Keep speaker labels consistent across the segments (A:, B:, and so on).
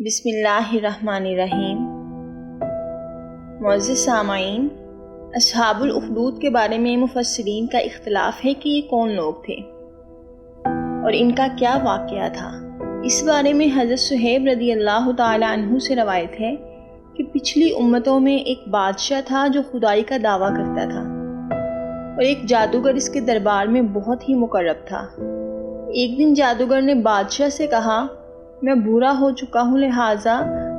A: بسم اللہ الرحمن الرحیم۔ معزز سامعین، اصحاب الاخدود کے بارے میں مفسرین کا اختلاف ہے کہ یہ کون لوگ تھے اور ان کا کیا واقعہ تھا۔ اس بارے میں حضرت صہیب رضی اللہ تعالی عنہ سے روایت ہے کہ پچھلی امتوں میں ایک بادشاہ تھا جو خدائی کا دعویٰ کرتا تھا اور ایک جادوگر اس کے دربار میں بہت ہی مقرب تھا۔ ایک دن جادوگر نے بادشاہ سے کہا، میں بوڑھا ہو چکا ہوں، لہٰذا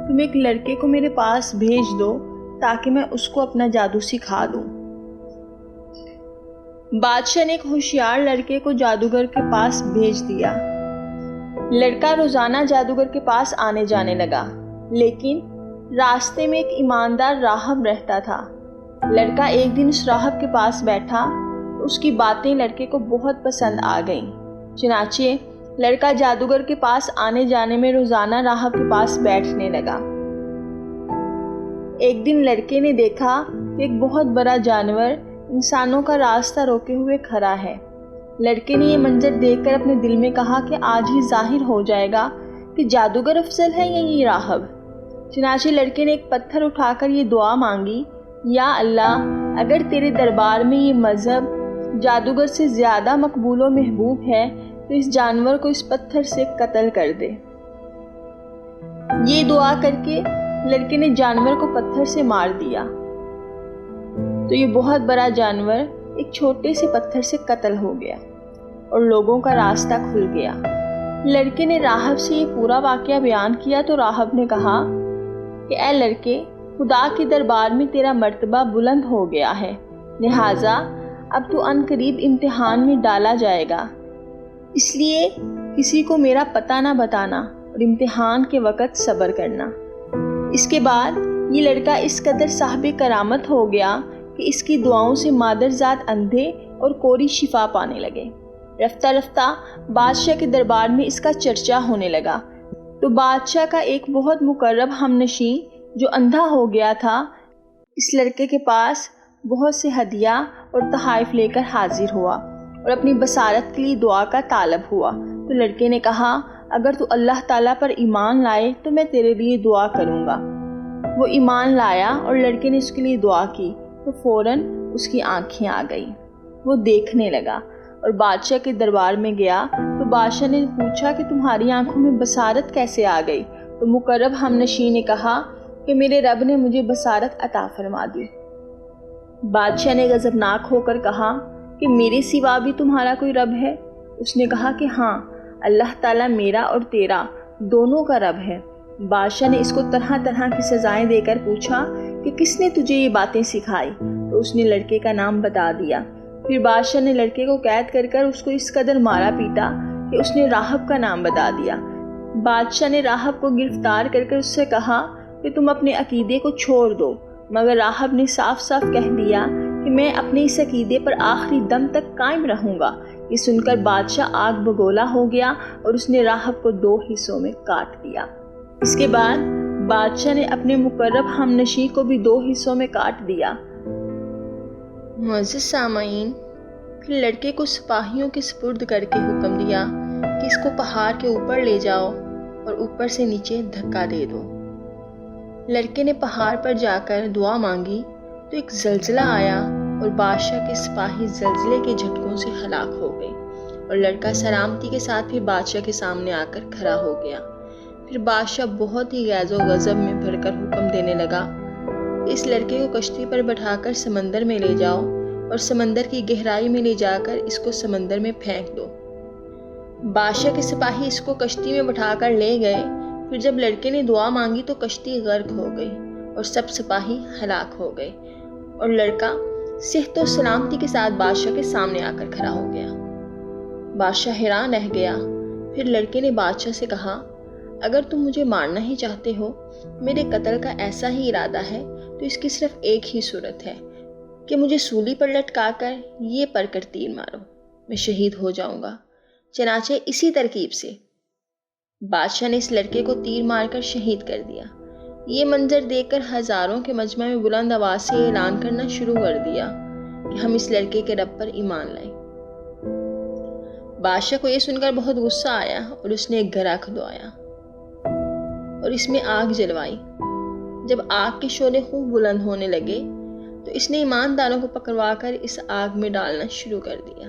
A: تم ایک لڑکے کو میرے پاس بھیج دو تاکہ میں اس کو اپنا جادو سکھا دوں۔ بادشاہ نے ایک ہوشیار لڑکے کو جادوگر کے پاس بھیج دیا۔ لڑکا روزانہ جادوگر کے پاس آنے جانے لگا، لیکن راستے میں ایک ایماندار راہب رہتا تھا۔ لڑکا ایک دن اس راہب کے پاس بیٹھا تو اس کی باتیں لڑکے کو بہت پسند آ گئیں۔ چنانچہ لڑکا جادوگر کے پاس آنے جانے میں روزانہ راہب کے پاس بیٹھنے لگا۔ ایک دن لڑکے نے دیکھا کہ ایک بہت بڑا جانور انسانوں کا راستہ روکے ہوئے کھڑا ہے۔ لڑکے نے یہ منظر دیکھ کر اپنے دل میں کہا کہ آج ہی ظاہر ہو جائے گا کہ جادوگر افضل ہے یا یہ راہب۔ چنانچہ لڑکے نے ایک پتھر اٹھا کر یہ دعا مانگی، یا اللہ، اگر تیرے دربار میں یہ مذہب جادوگر سے زیادہ مقبول و محبوب ہے تو اس جانور کو اس پتھر سے قتل کر دے۔ یہ دعا کر کے لڑکے نے جانور کو پتھر سے مار دیا تو یہ بہت بڑا جانور ایک چھوٹے سے پتھر سے قتل ہو گیا اور لوگوں کا راستہ کھل گیا۔ لڑکے نے راہب سے یہ پورا واقعہ بیان کیا تو راہب نے کہا کہ اے لڑکے، خدا کے دربار میں تیرا مرتبہ بلند ہو گیا ہے، لہٰذا اب تو ان قریب امتحان میں ڈالا جائے گا، اس لیے کسی کو میرا پتہ نہ بتانا اور امتحان کے وقت صبر کرنا۔ اس کے بعد یہ لڑکا اس قدر صاحب کرامت ہو گیا کہ اس کی دعاؤں سے مادرزاد اندھے اور کوری شفا پانے لگے۔ رفتہ رفتہ بادشاہ کے دربار میں اس کا چرچا ہونے لگا تو بادشاہ کا ایک بہت مقرب ہمنشین جو اندھا ہو گیا تھا اس لڑکے کے پاس بہت سے ہدیہ اور تحائف لے کر حاضر ہوا اور اپنی بصارت کے لیے دعا کا طالب ہوا۔ تو لڑکے نے کہا، اگر تو اللہ تعالیٰ پر ایمان لائے تو میں تیرے لیے دعا کروں گا۔ وہ ایمان لایا اور لڑکے نے اس کے لیے دعا کی تو فوراً اس کی آنکھیں آ گئیں۔ وہ دیکھنے لگا اور بادشاہ کے دربار میں گیا تو بادشاہ نے پوچھا کہ تمہاری آنکھوں میں بصارت کیسے آ گئی؟ تو مقرب ہمنشین نے کہا کہ میرے رب نے مجھے بصارت عطا فرما دی۔ بادشاہ نے غضبناک ہو کر کہا کہ میرے سوا بھی تمہارا کوئی رب ہے؟ اس نے کہا کہ ہاں، اللہ تعالیٰ میرا اور تیرا دونوں کا رب ہے۔ بادشاہ نے اس کو طرح طرح کی سزائیں دے کر پوچھا کہ کس نے تجھے یہ باتیں سکھائی؟ تو اس نے لڑکے کا نام بتا دیا۔ پھر بادشاہ نے لڑکے کو قید کر کر اس کو اس قدر مارا پیٹا کہ اس نے راہب کا نام بتا دیا۔ بادشاہ نے راہب کو گرفتار کر کر اس سے کہا کہ تم اپنے عقیدے کو چھوڑ دو، مگر راہب نے صاف صاف کہہ دیا کہ میں اپنے اس عقیدے پر آخری دم تک قائم رہوں گا۔ یہ سن کر بادشاہ آگ بگولا ہو گیا اور اس نے راہب کو 2 حصوں میں کاٹ دیا۔ اس کے بعد بادشاہ نے اپنے مقرب ہمنشین کو بھی 2 حصوں میں کاٹ دیا۔ معزز سامعین، پھر لڑکے کو سپاہیوں کے سپرد کر کے حکم دیا کہ اس کو پہاڑ کے اوپر لے جاؤ اور اوپر سے نیچے دھکا دے دو۔ لڑکے نے پہاڑ پر جا کر دعا مانگی تو ایک زلزلہ آیا اور بادشاہ کے سپاہی زلزلے کے جھٹکوں سے ہلاک ہو گئے اور لڑکا سلامتی کے ساتھ بھی بادشاہ کے سامنے آ کر کھڑا ہو گیا۔ پھر بادشاہ بہت ہی غیظ و غضب میں بھر کر حکم دینے لگا کہ اس لڑکے کو کشتی پر بٹھا کر سمندر میں لے جاؤ اور سمندر کی گہرائی میں لے جا کر اس کو سمندر میں پھینک دو۔ بادشاہ کے سپاہی اس کو کشتی میں بٹھا کر لے گئے۔ پھر جب لڑکے نے دعا مانگی تو کشتی غرق ہو گئی اور سب سپاہی ہلاک ہو گئے اور لڑکا صحت و سلامتی کے ساتھ بادشاہ کے سامنے آ کر کھڑا ہو گیا۔ بادشاہ حیران رہ گیا۔ پھر لڑکے نے بادشاہ سے کہا، اگر تم مجھے مارنا ہی چاہتے ہو، میرے قتل کا ایسا ہی ارادہ ہے تو اس کی صرف ایک ہی صورت ہے کہ مجھے سولی پر لٹکا کر یہ پر کر تیر مارو، میں شہید ہو جاؤں گا۔ چنانچہ اسی ترکیب سے بادشاہ نے اس لڑکے کو تیر مار کر شہید کر دیا۔ یہ منظر دیکھ کر ہزاروں کے مجمع میں بلند آواز سے اعلان کرنا شروع کر دیا کہ ہم اس لڑکے کے رب پر ایمان لائیں۔ بادشاہ کو یہ سن کر بہت غصہ آیا اور اس نے ایک گھڑا کھدوایا اور اس میں آگ جلوائی۔ جب آگ کے شعلے خوب بلند ہونے لگے تو اس نے ایمانداروں کو پکڑوا کر اس آگ میں ڈالنا شروع کر دیا،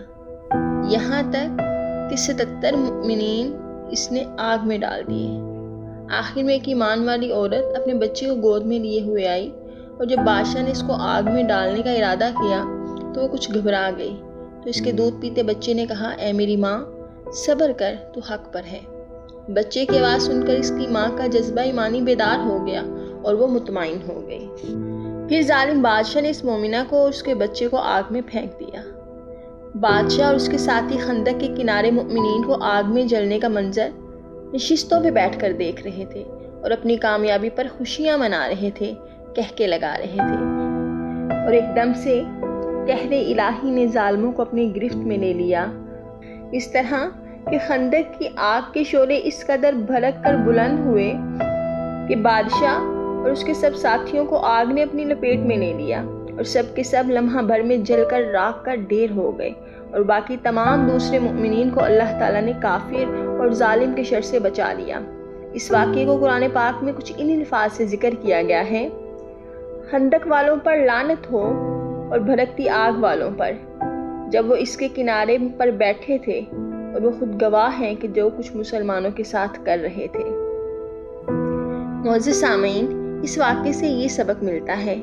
A: یہاں تک کہ 77 مومنین اس نے آگ میں ڈال دیے۔ آخر میں ایک ایمان والی عورت اپنے بچے کو گود میں لیے ہوئے آئی، اور جب بادشاہ نے اس کو آگ میں ڈالنے کا ارادہ کیا تو وہ کچھ گھبرا گئی۔ تو اس کے دودھ پیتے بچے نے کہا، اے میری ماں، صبر کر، تو حق پر ہے۔ بچے کی آواز سن کر اس کی ماں کا جذبہ ایمانی بیدار ہو گیا اور وہ مطمئن ہو گئی۔ پھر ظالم بادشاہ نے اس مومنہ کو اور اس کے بچے کو آگ میں پھینک دیا۔ بادشاہ اور اس کے ساتھی خندق کے کنارے مومنین کو آگ میں جلنے کا منظر نشستوں پہ بیٹھ کر دیکھ رہے تھے اور اپنی کامیابی پر خوشیاں منا رہے تھے، کہکے لگا رہے تھے۔ اور ایک دم سے قہر الہی نے ظالموں کو اپنی گرفت میں لے لیا، اس طرح کہ خندق کی آگ کے شعلے اس قدر بھڑک کر بلند ہوئے کہ بادشاہ اور اس کے سب ساتھیوں کو آگ نے اپنی لپیٹ میں لے لیا، اور سب کے سب لمحہ بھر میں جل کر راکھ کا ڈھیر ہو گئے، اور باقی تمام دوسرے مومنین کو اللہ تعالیٰ نے کافر اور ظالم کے شر سے بچا لیا۔ اس واقعے کو قرآن پاک میں کچھ ان الفاظ سے ذکر کیا گیا ہے، خندق والوں پر لعنت ہو اور بھڑکتی آگ والوں پر، جب وہ اس کے کنارے پر بیٹھے تھے، اور وہ خود گواہ ہیں کہ جو کچھ مسلمانوں کے ساتھ کر رہے تھے۔ معزز سامعین، اس واقعے سے یہ سبق ملتا ہے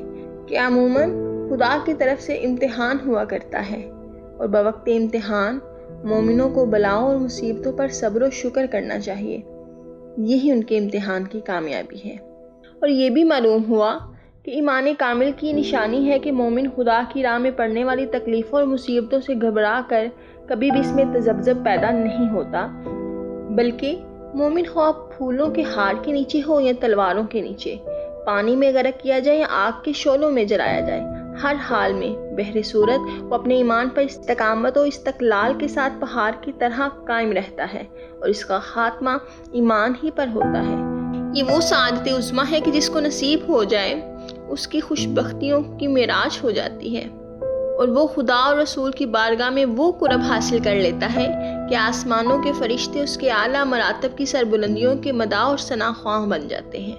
A: کہ عموماً خدا کی طرف سے امتحان ہوا کرتا ہے، اور بوقت امتحان مومنوں کو بلاؤں اور مصیبتوں پر صبر و شکر کرنا چاہیے، یہی ان کے امتحان کی کامیابی ہے۔ اور یہ بھی معلوم ہوا کہ ایمان کامل کی نشانی ہے کہ مومن خدا کی راہ میں پڑنے والی تکلیفوں اور مصیبتوں سے گھبرا کر کبھی بھی اس میں تذبذب پیدا نہیں ہوتا، بلکہ مومن خواہ پھولوں کے ہار کے نیچے ہو یا تلواروں کے نیچے، پانی میں غرق کیا جائے یا آگ کے شعلوں میں جلایا جائے، ہر حال میں بہر صورت وہ اپنے ایمان پر استقامت و استقلال کے ساتھ پہاڑ کی طرح قائم رہتا ہے، اور اس کا خاتمہ ایمان ہی پر ہوتا ہے۔ یہ وہ سعادت عظمیٰ ہے کہ جس کو نصیب ہو جائے اس کی خوش بختیوں کی معراج ہو جاتی ہے، اور وہ خدا اور رسول کی بارگاہ میں وہ قرب حاصل کر لیتا ہے کہ آسمانوں کے فرشتے اس کے اعلیٰ مراتب کی سربلندیوں کے مداح اور ثنا خواہ بن جاتے ہیں۔